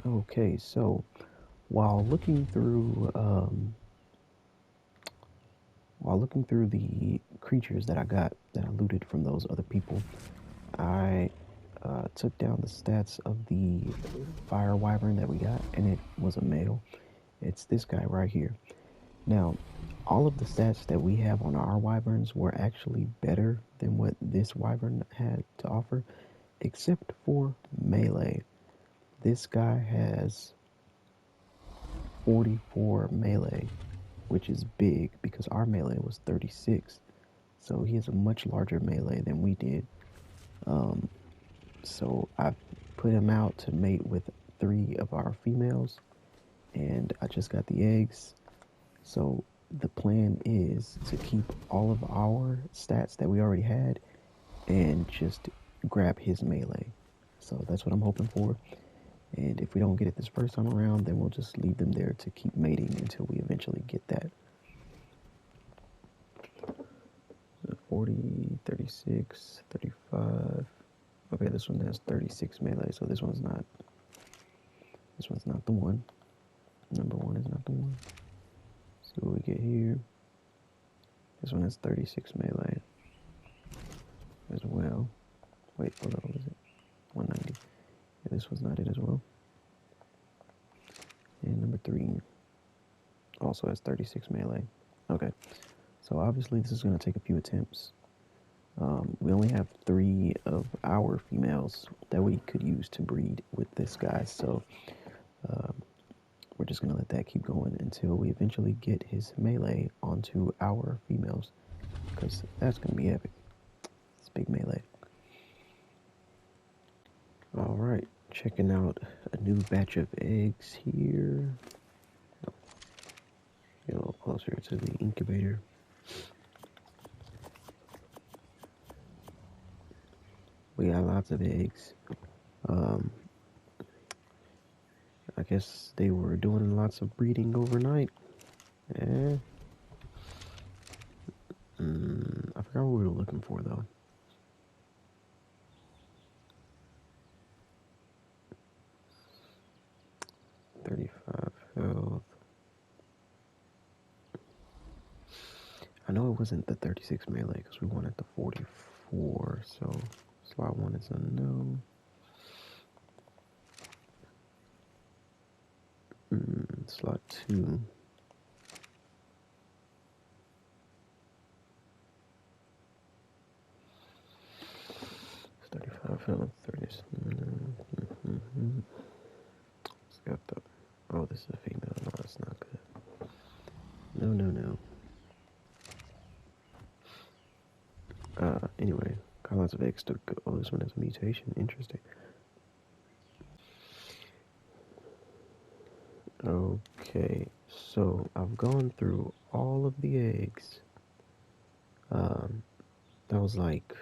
Okay, so while looking through the creatures that I got that I looted from those other people, I took down the stats of the fire wyvern that we got, and it was a male. It's this guy right here. Now, all of the stats that we have on our wyverns were actually better than what this wyvern had to offer, except for melee. This guy has 44 melee, which is big because our melee was 36. So he has a much larger melee than we did. Um, so I put him out to mate with 3 of our females, and I just got the eggs. So the plan is to keep all of our stats that we already had and just grab his melee. So that's what I'm hoping for. And if we don't get it this first time around, then we'll just leave them there to keep mating until we eventually get that. 40, 36, 35. Okay, this one has 36 melee, so this one's not the one. Number 1 is not the one. See what we get here. This one has 36 melee as well. Wait, what level is it? 190. Yeah, this one's not it as well. And number 3 also has 36 melee. Okay, so obviously this is going to take a few attempts. We only have 3 of our females that we could use to breed with this guy, so we're just going to let that keep going until we eventually get his melee onto our females, because that's going to be epic. It's big melee. Alright, checking out a new batch of eggs here. Get a little closer to the incubator. We got lots of eggs. I guess they were doing lots of breeding overnight. I forgot what we were looking for though. Health. I know it wasn't the 36 melee because we wanted the 44, so slot 1 is a no. Slot 2. It's 35 health, 30. It's got the. Oh, this is a female. No, that's not good. No. Anyway, got lots of eggs to go. Oh, this one has a mutation. Interesting. Okay, so I've gone through all of the eggs. That was like,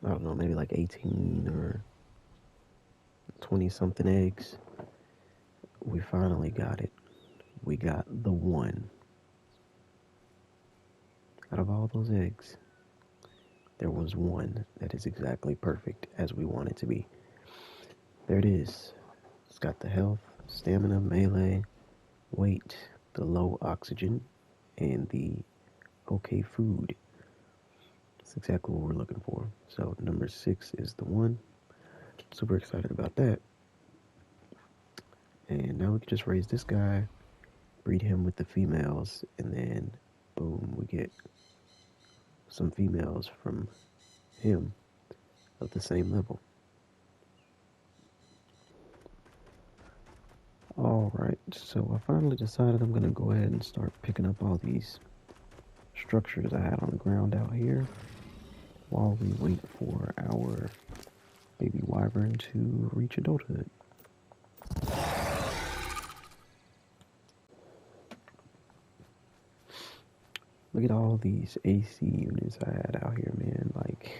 I don't know, maybe like 18 or 20 something eggs. We finally got it. We got the one. Out of all those eggs, there was one that is exactly perfect as we want it to be. There it is. It's got the health, stamina, melee, weight, the low oxygen, and the okay food. That's exactly what we're looking for. So number 6 is the one. Super excited about that. And now we can just raise this guy, breed him with the females, and then boom, we get some females from him of the same level. Alright, so I finally decided I'm going to go ahead and start picking up all these structures I had on the ground out here while we wait for our baby wyvern to reach adulthood. Look at all these AC units I had out here, man. Like,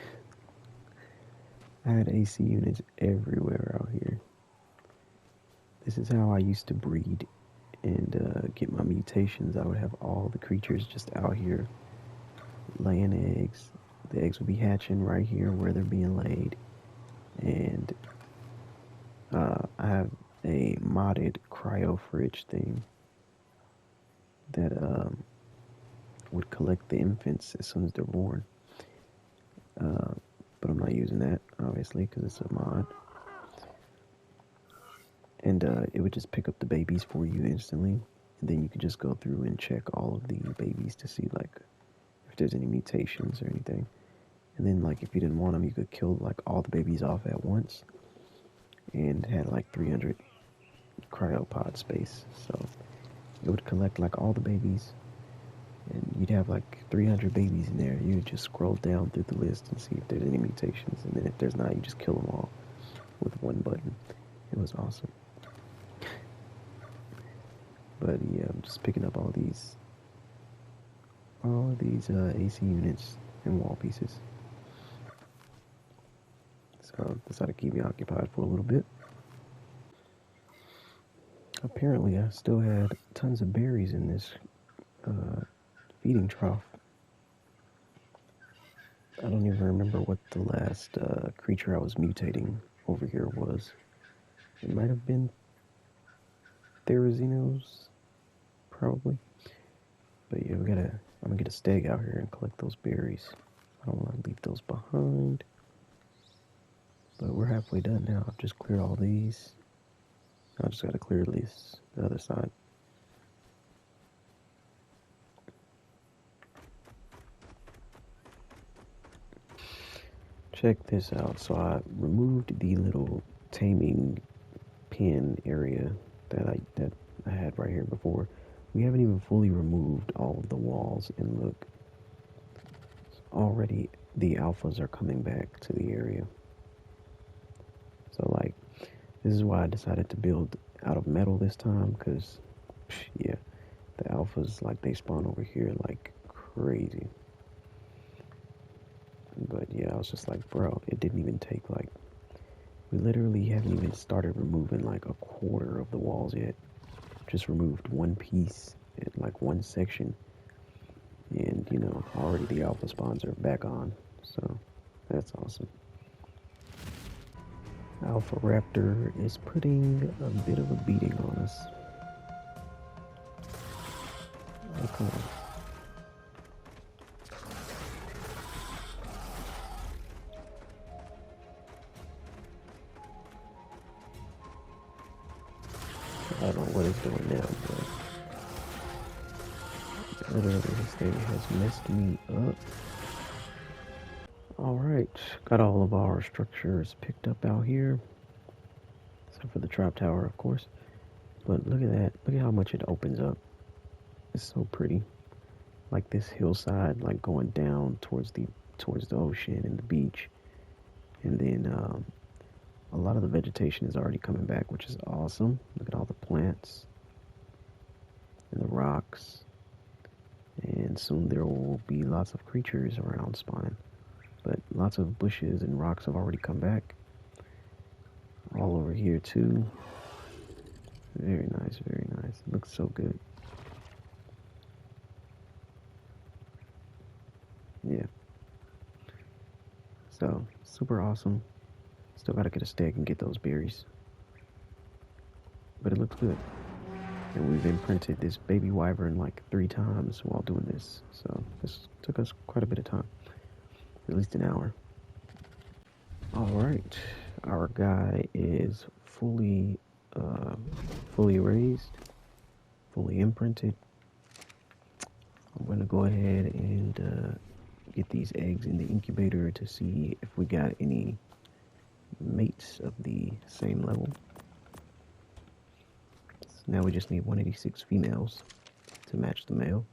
I had AC units everywhere out here. This is how I used to breed and get my mutations. I would have all the creatures just out here laying eggs. The eggs would be hatching right here where they're being laid. And modded cryo fridge thing that would collect the infants as soon as they're born. But I'm not using that, obviously, because it's a mod. And it would just pick up the babies for you instantly. And then you could just go through and check all of the babies to see, like, if there's any mutations or anything. And then, like, if you didn't want them, you could kill, like, all the babies off at once. And it had, like, 300 cryopod space. So it would collect, like, all the babies. And you'd have, like, 300 babies in there. You would just scroll down through the list and see if there's any mutations. And then if there's not, you just kill them all with one button. It was awesome. But yeah, I'm just picking up all these AC units and wall pieces. So that's how to keep me occupied for a little bit. Apparently, I still had tons of berries in this feeding trough. I don't even remember what the last creature I was mutating over here was. It might have been Therazinos, probably. But yeah, I'm gonna get a stag out here and collect those berries. I don't want to leave those behind. But we're halfway done now. I've just cleared all these. I just gotta clear at least the other side. Check this out. So I removed the little taming pen area that I had right here before. We haven't even fully removed all of the walls, and look, already the alphas are coming back to the area. So like, this is why I decided to build out of metal this time, because yeah, the alphas, like, they spawn over here like crazy. But yeah, I was just like, bro, it didn't even take, like, we literally haven't even started removing like a quarter of the walls yet. Just removed one piece, like one section, and you know, already the alpha spawns are back on. So that's awesome. Alpha Raptor is putting a bit of a beating on us. Oh, come on. I don't know what it's doing now, but literally this thing has messed me up. Alright, got all of our structures picked up out here. Except for the trap tower, of course. But look at that. Look at how much it opens up. It's so pretty. Like this hillside, like going down towards the ocean and the beach. And then a lot of the vegetation is already coming back, which is awesome. Look at all the plants and the rocks. And soon there will be lots of creatures around spawning. But lots of bushes and rocks have already come back. All over here too. Very nice, very nice. Looks so good. Yeah. So, super awesome. Still gotta get a stag and get those berries. But it looks good. And we've imprinted this baby wyvern like 3 times while doing this. So this took us quite a bit of time. At least an hour. Alright. Our guy is fully raised, fully imprinted. I'm gonna go ahead and get these eggs in the incubator to see if we got any mates of the same level. So now we just need 186 females to match the male.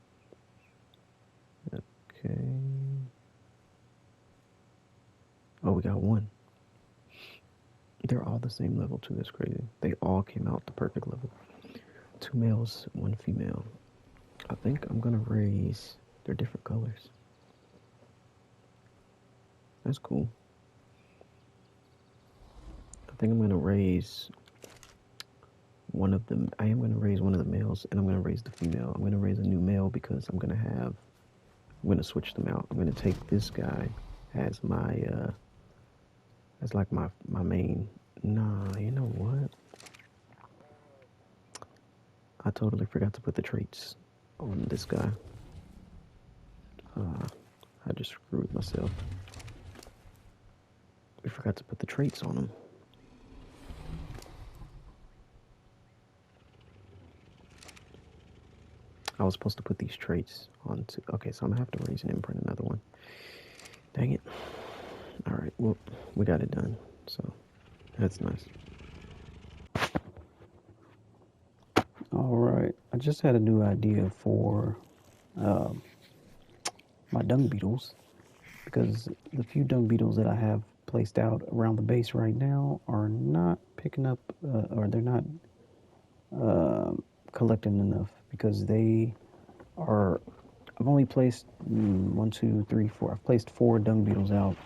Okay. Oh, we got 1. They're all the same level too. That's crazy. They all came out the perfect level. 2 males, 1 female. I think I'm gonna raise. They're different colors. That's cool. I think I'm gonna raise one of them. I am gonna raise one of the males, and I'm gonna raise the female. I'm gonna raise a new male because I'm gonna switch them out. I'm gonna take this guy as my as like my main. Nah, you know what? I totally forgot to put the traits on this guy. I just screwed myself. We forgot to put the traits on him. I was supposed to put these traits onto... Okay, so I'm gonna have to erase and imprint another one. Dang it. Alright, well, we got it done. So, that's nice. Alright, I just had a new idea for my dung beetles. Because the few dung beetles that I have placed out around the base right now are not picking up, or they're not collecting enough. Because they are... I've only placed 1, 2, 3, 4. I've placed 4 dung beetles out,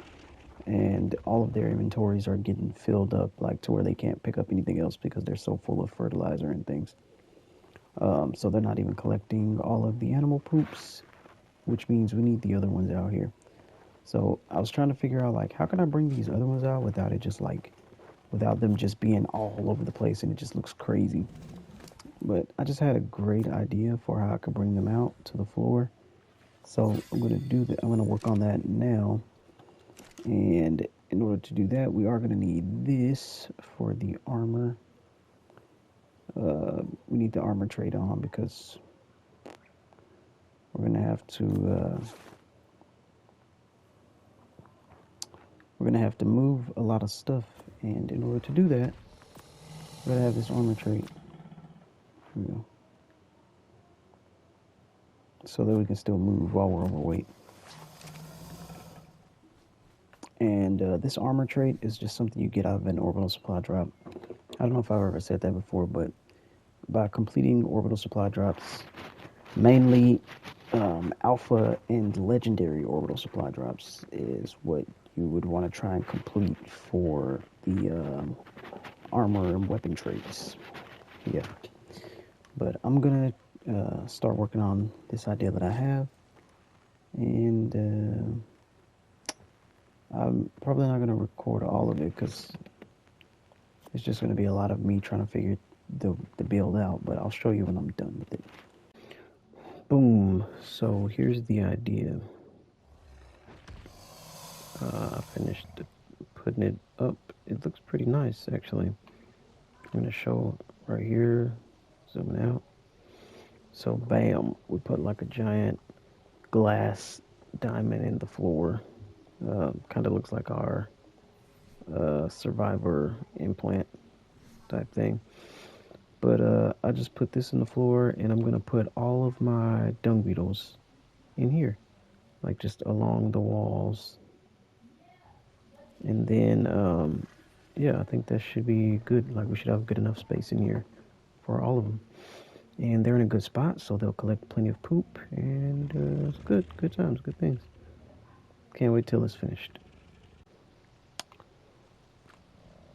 and all of their inventories are getting filled up, like to where they can't pick up anything else because they're so full of fertilizer and things. So they're not even collecting all of the animal poops, which means we need the other ones out here. So I was trying to figure out, like, how can I bring these other ones out without it just like, without them just being all over the place and it just looks crazy. But I just had a great idea for how I could bring them out to the floor. So I'm going to do that. I'm going to work on that now. And in order to do that, we are going to need this for the armor. We need the armor trait on because we're going to have to move a lot of stuff, and in order to do that, we're going to have this armor trait. Here we go. So that we can still move while we're overweight. And this armor trait is just something you get out of an orbital supply drop. I don't know if I've ever said that before, but by completing orbital supply drops, mainly alpha and legendary orbital supply drops is what you would want to try and complete for the armor and weapon traits. Yeah. But I'm going to start working on this idea that I have. And I'm probably not going to record all of it because it's just going to be a lot of me trying to figure the build out. But I'll show you when I'm done with it. Boom. So here's the idea. I finished putting it up. It looks pretty nice, actually. I'm going to show right here, zooming out. So, bam, we put like a giant glass diamond in the floor. Kind of looks like our survivor implant type thing. But I just put this in the floor, and I'm going to put all of my dung beetles in here, like just along the walls. And then, yeah, I think that should be good. Like, we should have good enough space in here for all of them. And they're in a good spot, so they'll collect plenty of poop. And it's good times, good things. Can't wait till it's finished.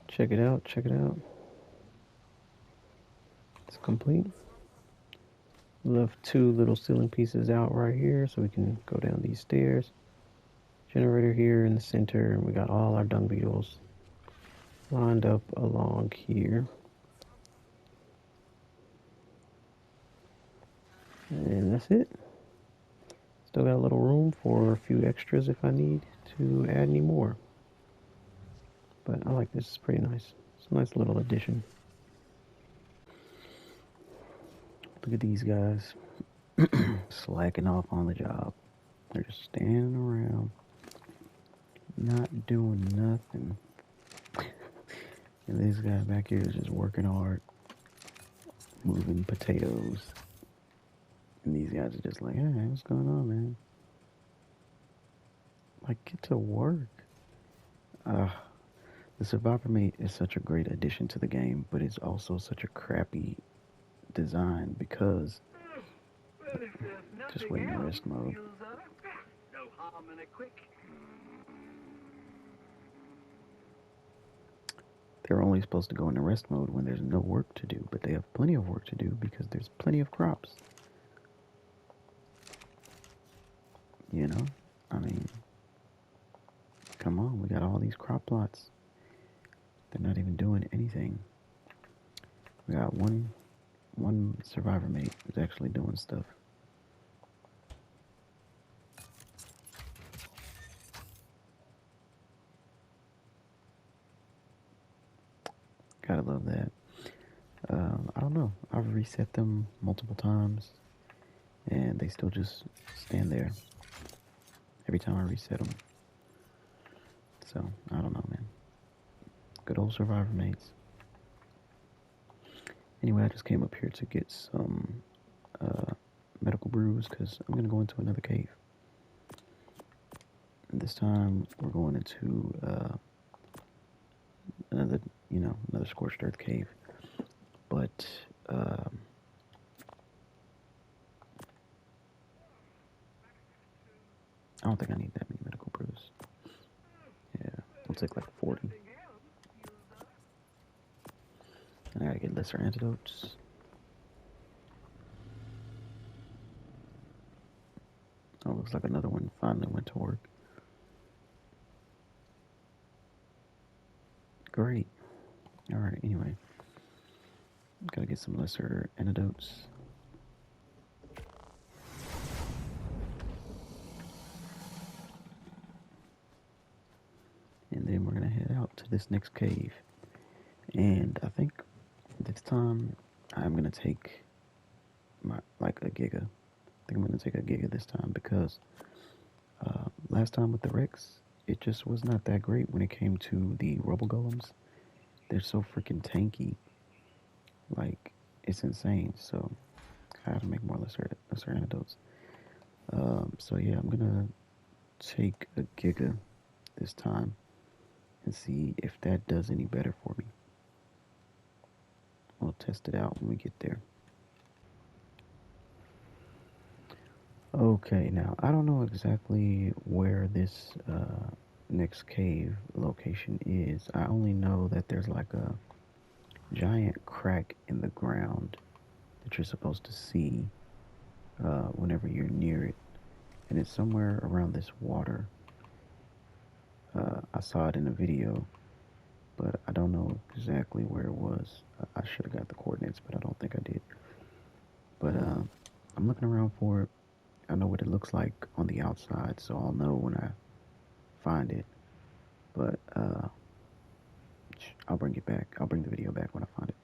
Check it out, check it out. It's complete. Left 2 little ceiling pieces out right here so we can go down these stairs. Generator here in the center, and we got all our dung beetles lined up along here. And that's it. Still got a little room for a few extras if I need to add any more. But I like this, it's pretty nice. It's a nice little addition. Look at these guys. Slacking off on the job. They're just standing around, not doing nothing. And this guy back here is just working hard, moving potatoes. And these guys are just like, hey, what's going on, man? Like, get to work. The Survivor Mate is such a great addition to the game, but it's also such a crappy design because just wait in rest mode. They're only supposed to go into rest mode when there's no work to do, but they have plenty of work to do because there's plenty of crops. You know? I mean, come on, we got all these crop plots. They're not even doing anything. We got one one survivor mate is actually doing stuff. Gotta love that. I don't know. I've reset them multiple times, and they still just stand there every time I reset them. So, I don't know, man. Good old survivor mates. Anyway, I just came up here to get some medical brews because I'm going to go into another cave. And this time, we're going into another, another Scorched Earth cave. But, I don't think I need that many medical brews. Yeah, I'll take like 40. And I gotta get lesser antidotes. Oh, looks like another one finally went to work. Great. Alright, anyway. Gotta get some lesser antidotes. And then we're gonna head out to this next cave. And I think this time I'm gonna take a giga. I think I'm gonna take a giga this time because last time with the Rex, it just was not that great when it came to the rubble golems. They're so freaking tanky. Like, it's insane. So I have to make more lesser antidotes. So yeah, I'm gonna take a giga this time and see if that does any better for me. We'll test it out when we get there. Okay, now I don't know exactly where this next cave location is. I only know that there's like a giant crack in the ground that you're supposed to see whenever you're near it, and it's somewhere around this water. I saw it in a video, but I don't know exactly where it was. I should have got the coordinates, but I don't think I did. But I'm looking around for it. I know what it looks like on the outside, so I'll know when I find it. But I'll bring it back. I'll bring the video back when I find it.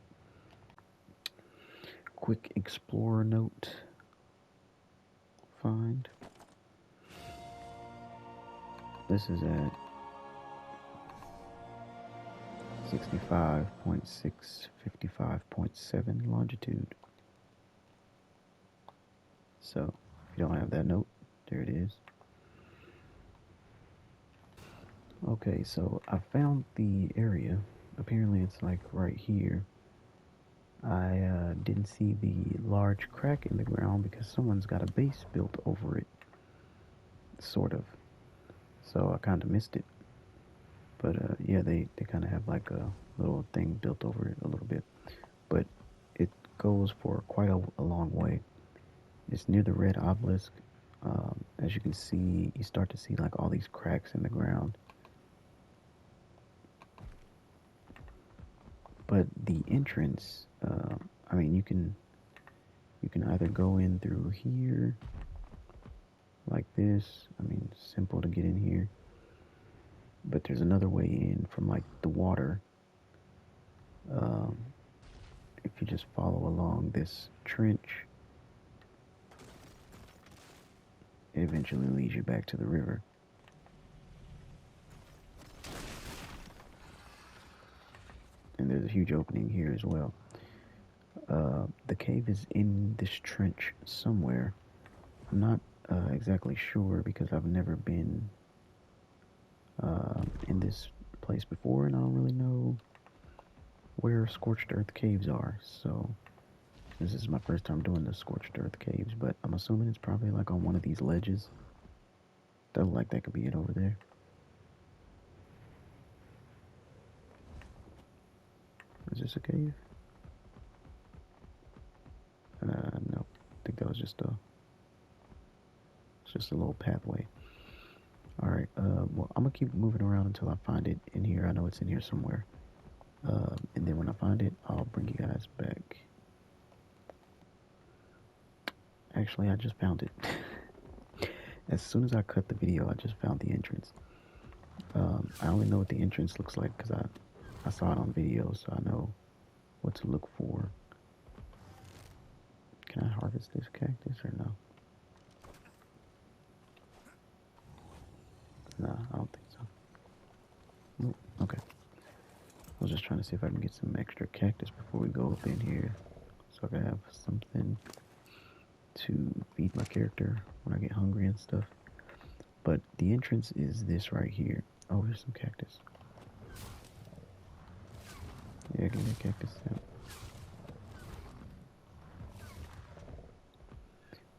Quick explorer note. Find. This is at 65.6, 55.7 longitude. So, if you don't have that note, there it is. Okay, so I found the area. Apparently it's like right here. I didn't see the large crack in the ground because someone's got a base built over it. Sort of. So I kind of missed it. But yeah, they kind of have like a little thing built over it a little bit. But it goes for quite a long way. It's near the red obelisk. As you can see, you start to see like all these cracks in the ground. But the entrance, I mean, you can either go in through here, like this. I mean, simple to get in here. But there's another way in from like the water. If you just follow along this trench, it eventually leads you back to the river. And there's a huge opening here as well. The cave is in this trench somewhere. I'm not exactly sure because I've never been in this place before, and I don't really know where Scorched Earth caves are. So this is my first time doing the Scorched Earth caves, but I'm assuming it's probably like on one of these ledges. That look like that could be it over there. Is this a cave? No. I think that was just a little pathway. Alright, well, I'm gonna keep moving around until I find it in here. I know it's in here somewhere. And then when I find it, I'll bring you guys back. Actually, I just found it. As soon as I cut the video, I just found the entrance. I only know what the entrance looks like because I saw it on video, so I know what to look for. Can I harvest this cactus or no? No, I don't think so. Nope. Okay. I was just trying to see if I can get some extra cactus before we go up in here, so I can have something to feed my character when I get hungry and stuff. But the entrance is this right here. Oh, there's some cactus. Yeah, give me a cactus out.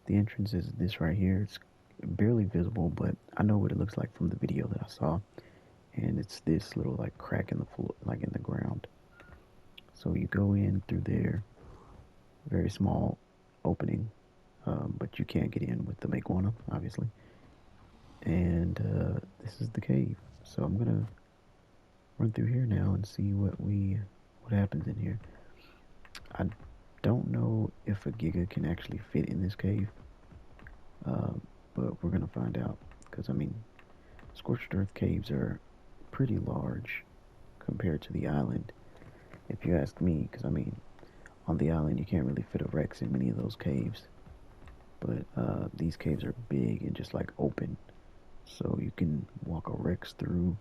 The entrance is this right here. It's barely visible, but I know what it looks like from the video that I saw. And it's this little like crack in the floor, like in the ground. So you go in through there, very small opening, but you can't get in with the Maguana, obviously. And this is the cave. So I'm gonna run through here now and see what happens in here. I don't know if a Giga can actually fit in this cave, but we're gonna find out. Because I mean, Scorched Earth caves are pretty large compared to the island, if you ask me. Because I mean, on the island you can't really fit a Rex in many of those caves, but these caves are big and just like open, so you can walk a Rex through.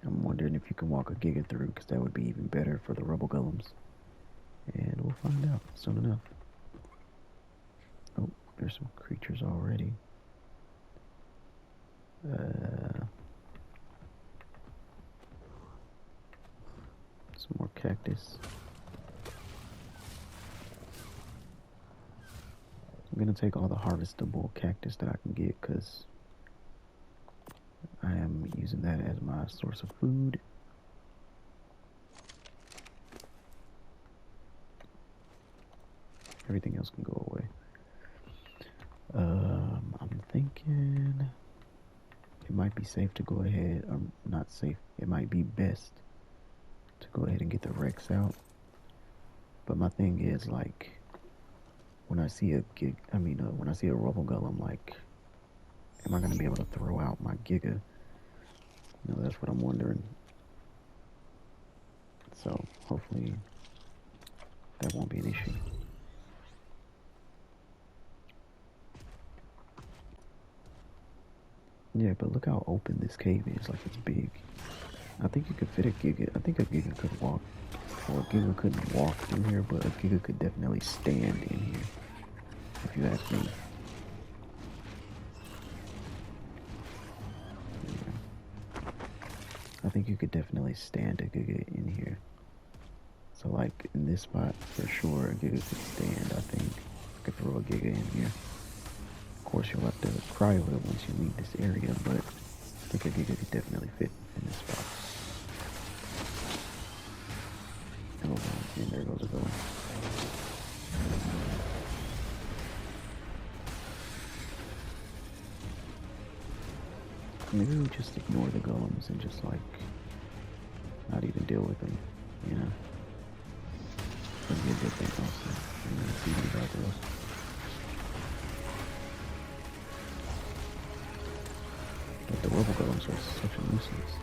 I'm wondering if you can walk a Giga through, because that would be even better for the rubble golems. And we'll find out soon enough. Oh, there's some creatures already. Some more cactus. I'm gonna take all the harvestable cactus that I can get, because I am using that as my source of food. Everything else can go away. I'm thinking it might be safe to go ahead, not safe, it might be best to go ahead and get the Rex out. But my thing is, like, when I see a when I see a rubble golem, like, am I gonna be able to throw out my Giga? You know, that's what I'm wondering. So hopefully that won't be an issue. Yeah, but look how open this cave is. Like, it's big. I think you could fit a Giga. I think a Giga could walk. Well, a Giga couldn't walk in here, but a Giga could definitely stand in here, if you ask me. Yeah. I think you could definitely stand a Giga in here. So, like, in this spot, for sure, a Giga could stand. I think I could throw a Giga in here. Of course, you'll have to cryo it once you leave this area, but I think a Giga could definitely fit in this spot. Oh, and there goes a golem. Maybe we just ignore the golems and just, like, not even deal with them, you know? That'd be a good thing also. I'm gonna see these out those. But the rubble golems are such a nuisance.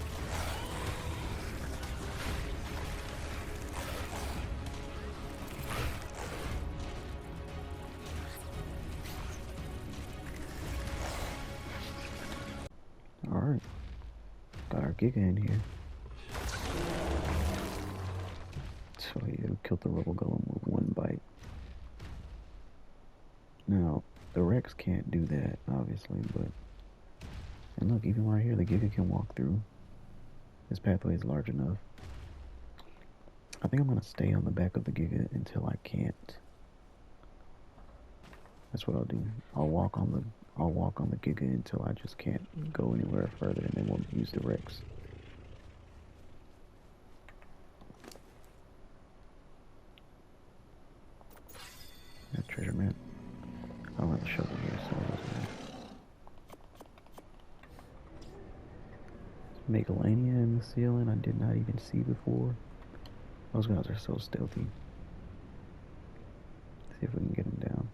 Alright. Got our Giga in here. So yeah, we killed the rubble golem with one bite. Now, the Rex can't do that, obviously, but... And look, even right here, the Giga can walk through. This pathway is large enough. I think I'm gonna stay on the back of the Giga until I can't. That's what I'll do. I'll walk on the Giga until I just can't go anywhere further, and then we'll use the Rex. That treasure map. I don't have a shovel here, so it doesn't matter. Megalania in the ceiling I did not even see before. Those guys are so stealthy. See if we can get them down.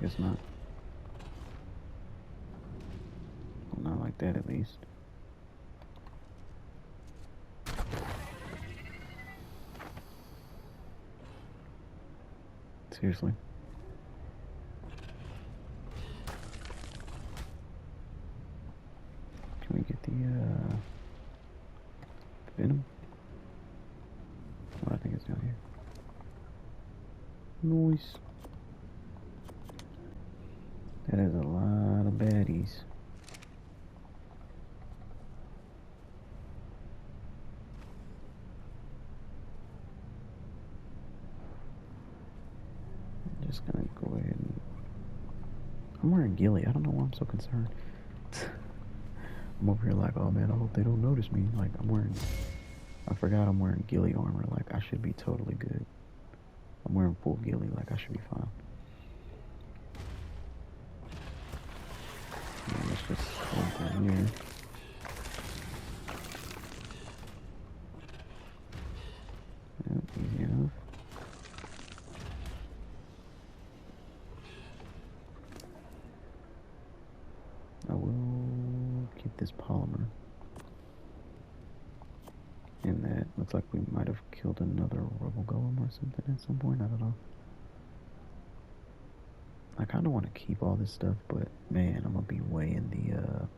Guess not. Well, not like that, at least. Seriously. Can we get the venom? Oh, I think it's down here. Nice. That is a lot of baddies. I'm just gonna go ahead and... I'm wearing ghillie. I don't know why I'm so concerned. I'm over here like, oh man, I hope they don't notice me. Like, I forgot I'm wearing ghillie armor. Like, I should be totally good. I'm wearing full ghillie. Like, I should be fine. Yeah, let's just go down here. Yep, easy enough. I will keep this polymer. And that looks like we might have killed another rubble golem or something at some point. I don't know. I kind of want to keep all this stuff, but man, I'm gonna be weighing the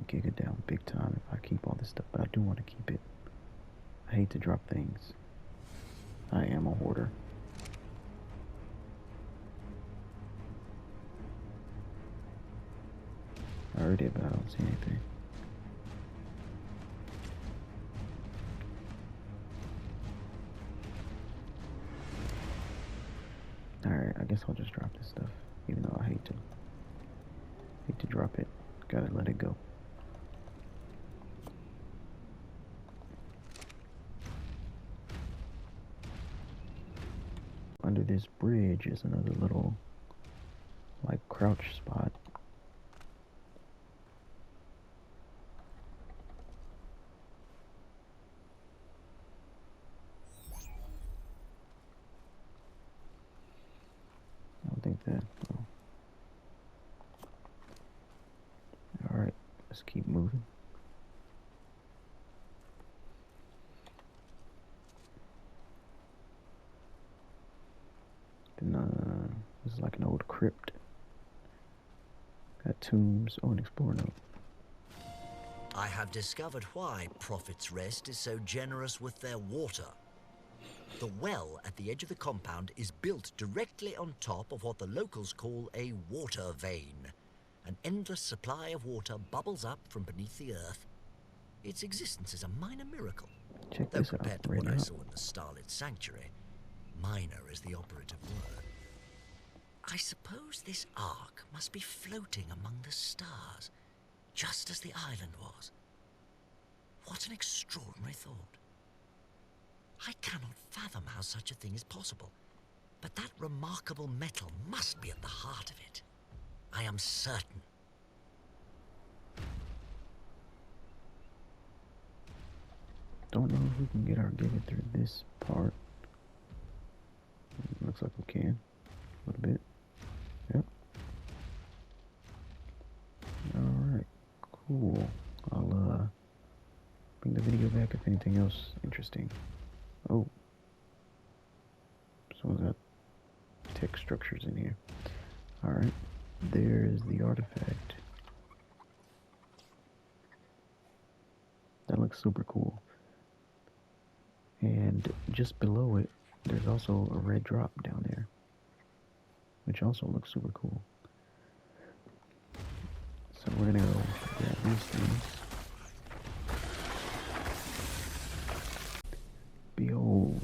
giga down big time if I keep all this stuff. But I do want to keep it. I hate to drop things. I am a hoarder. I heard it, but I don't see anything. Alright, I guess I'll just drop this stuff, even though I hate to drop it. Gotta let it go. Under this bridge is another little, like, crouch spot. I don't think that. Oh. Alright, let's keep moving. Then, this is like an old crypt. Got tombs. Oh, an explorer note. I have discovered why Prophet's Rest is so generous with their water. The well at the edge of the compound is built directly on top of what the locals call a water vein. An endless supply of water bubbles up from beneath the earth. Its existence is a minor miracle. Check Though this compared out. to what I Radio. saw in the Starlit Sanctuary, minor is the operative word. I suppose this ark must be floating among the stars, just as the island was. What an extraordinary thought. I cannot fathom how such a thing is possible, but that remarkable metal must be at the heart of it. I am certain. Don't know if we can get our giga through this part. Looks like we can. A little bit. Yep. Alright. Cool. I'll bring the video back if anything else interesting. Oh. Someone's got tech structures in here. Alright. There's the artifact. That looks super cool. And just below it, there's also a red drop down there, which also looks super cool. So we're gonna go grab these things. Behold.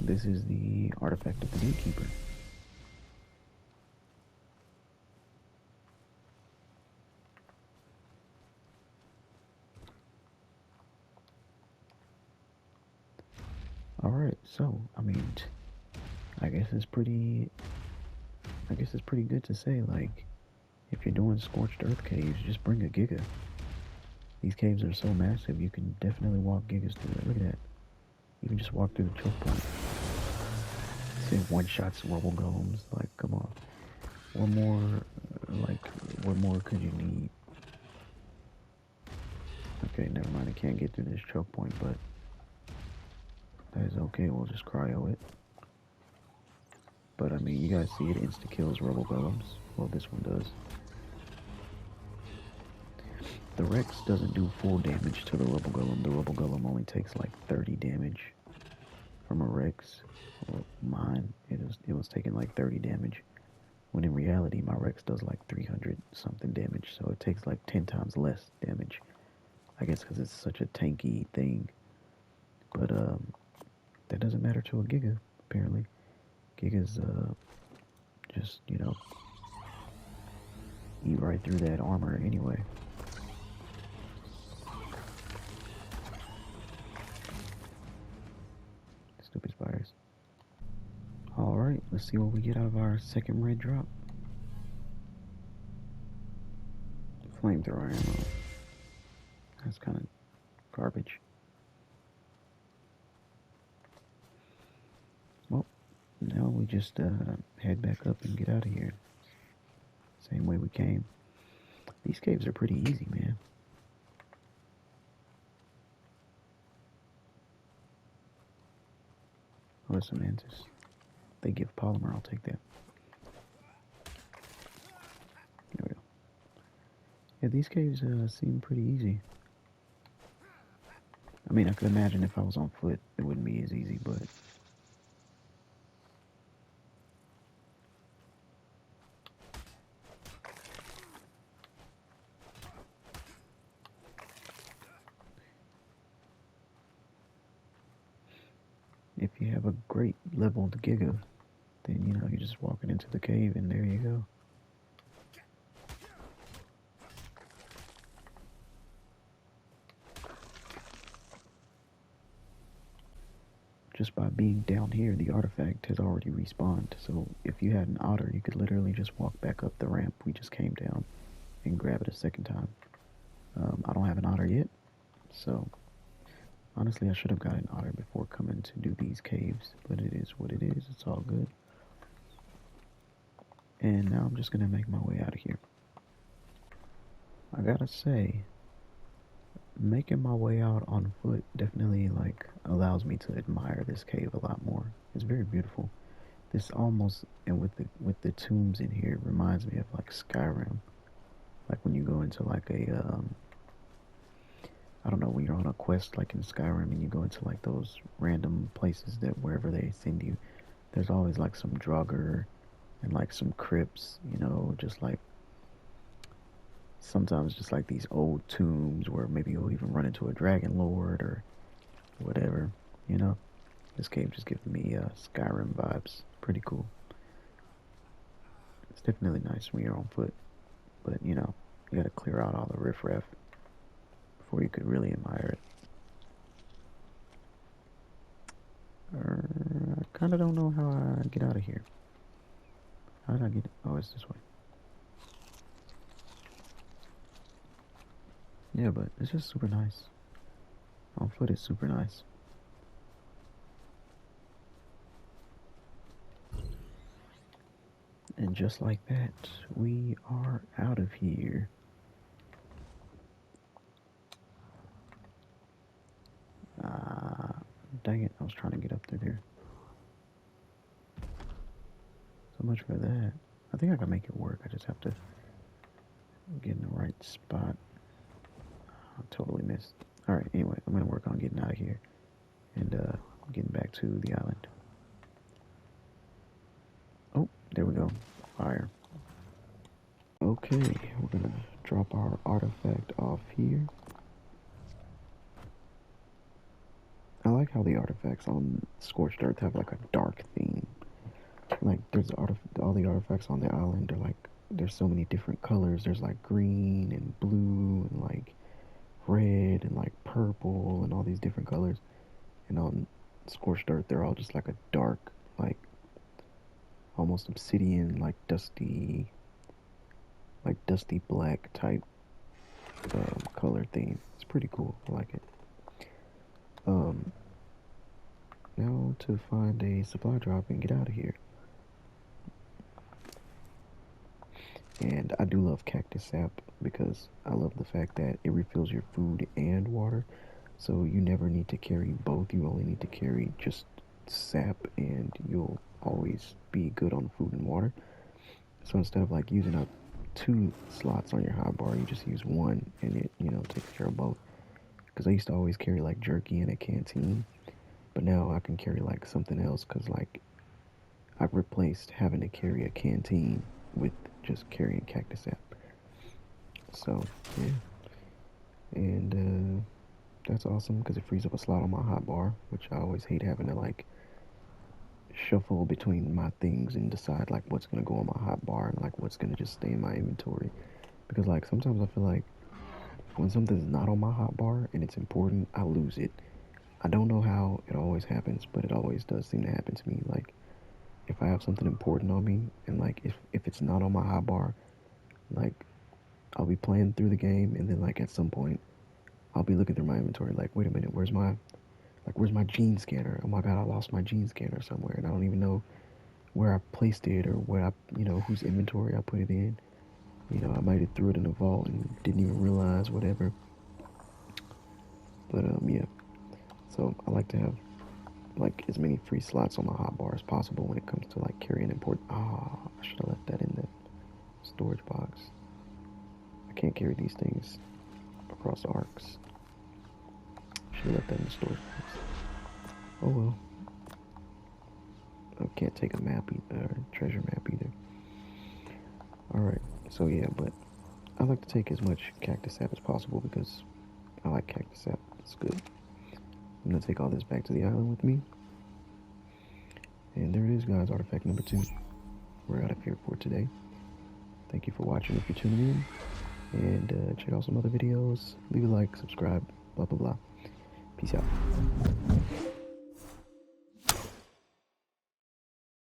This is the artifact of the Gatekeeper. Alright, so, I mean, I guess it's pretty good to say, like, If you're doing Scorched Earth caves, just bring a Giga. These caves are so massive, you can definitely walk Gigas through it. Look at that. You can just walk through the choke point. See one-shots rubble golems. Like, come on. What more, what more could you need? Okay, never mind. I can't get through this choke point, but that is okay. We'll just cryo it. But, I mean, you guys see it insta-kills rubble golems. Well, this one does. The Rex doesn't do full damage to the rubble golem. The rubble golem only takes like 30 damage from a Rex. Well, mine, it was taking like 30 damage. When in reality, my Rex does like 300 something damage. So it takes like 10 times less damage. I guess because it's such a tanky thing. But that doesn't matter to a Giga, apparently. Gigas just, you know, eat right through that armor anyway. Stupid spiders. Alright, let's see what we get out of our second red drop. Flamethrower ammo. That's kind of garbage. Well, now we just head back up and get out of here. Same way we came. These caves are pretty easy, man. Oh, there's some mantis. They give polymer, I'll take that. There we go. Yeah, these caves seem pretty easy. I mean, I could imagine if I was on foot, it wouldn't be as easy, but... if you have a great leveled Giga, then, you know, you're just walking into the cave and there you go. Just by being down here, the artifact has already respawned. So if you had an otter, you could literally just walk back up the ramp we just came down and grab it a second time. I don't have an otter yet, so honestly I should have got an otter before coming to do these caves, but it is what it is. It's all good. And now I'm just gonna make my way out of here. I gotta say, making my way out on foot definitely like allows me to admire this cave a lot more. It's very beautiful. This almost, and with the tombs in here, reminds me of like Skyrim. Like when you go into like a I don't know, when you're on a quest like in Skyrim and you go into like those random places that wherever they send you, there's always like some Draugr and like some crypts, you know, just like sometimes just like these old tombs where maybe you'll even run into a dragon lord or whatever, you know. This cave just gives me Skyrim vibes. Pretty cool. It's definitely nice when you're on foot, but you know, you gotta clear out all the riffraff before you could really admire it. I kinda don't know how I get out of here. How did I get? Oh, it's this way. Yeah, but it's just super nice. On foot it's super nice. And just like that, we are out of here. Dang it, I was trying to get up through there. So much for that. I think I can make it work. I just have to get in the right spot. I totally missed. Alright, anyway, I'm going to work on getting out of here and getting back to the island. Oh, there we go. Fire. Okay, we're going to drop our artifact off here. I like how the artifacts on Scorched Earth have like a dark theme. Like there's all the artifacts on the island are like, there's so many different colors. There's like green and blue and like red and like purple and all these different colors. And on Scorched Earth they're all just like a dark, like almost obsidian, like dusty like dusty black type color theme. It's pretty cool. I like it. Um, Now to find a supply drop and get out of here. And I do love cactus sap because I love the fact that it refills your food and water. So you never need to carry both. You only need to carry just sap and you'll always be good on food and water. So instead of like using up 2 slots on your hotbar, you just use one and it, takes care of both. Because I used to always carry like jerky in a canteen, but now I can carry like something else because like I've replaced having to carry a canteen with just carrying cactus sap. So yeah, and that's awesome because it frees up a slot on my hotbar, which I always hate having to like shuffle between my things and decide like what's gonna go on my hotbar and like what's gonna just stay in my inventory. Because like sometimes I feel like when something's not on my hotbar and it's important, I lose it. I don't know how it always happens, but it always does seem to happen to me. Like if I have something important on me and like if it's not on my hotbar, like I'll be playing through the game and then like at some point I'll be looking through my inventory like, wait a minute, where's my gene scanner? Oh my god, I lost my gene scanner somewhere and I don't even know where I placed it or where whose inventory I put it in. I might have threw it in a vault and didn't even realize whatever. But yeah. So I like to have like as many free slots on my hotbar as possible when it comes to like carrying important. I should have left that in the storage box. I can't carry these things across arcs. Should have left that in the storage box. Oh well. I can't take a map either, treasure map either. Alright, so yeah, but I like to take as much cactus sap as possible because I like cactus sap. It's good. I'm gonna take all this back to the island with me. And there it is, guys, artifact number 2. We're out of here for today. Thank you for watching if you're tuning in. And check out some other videos. Leave a like, subscribe, blah, blah, blah. Peace out.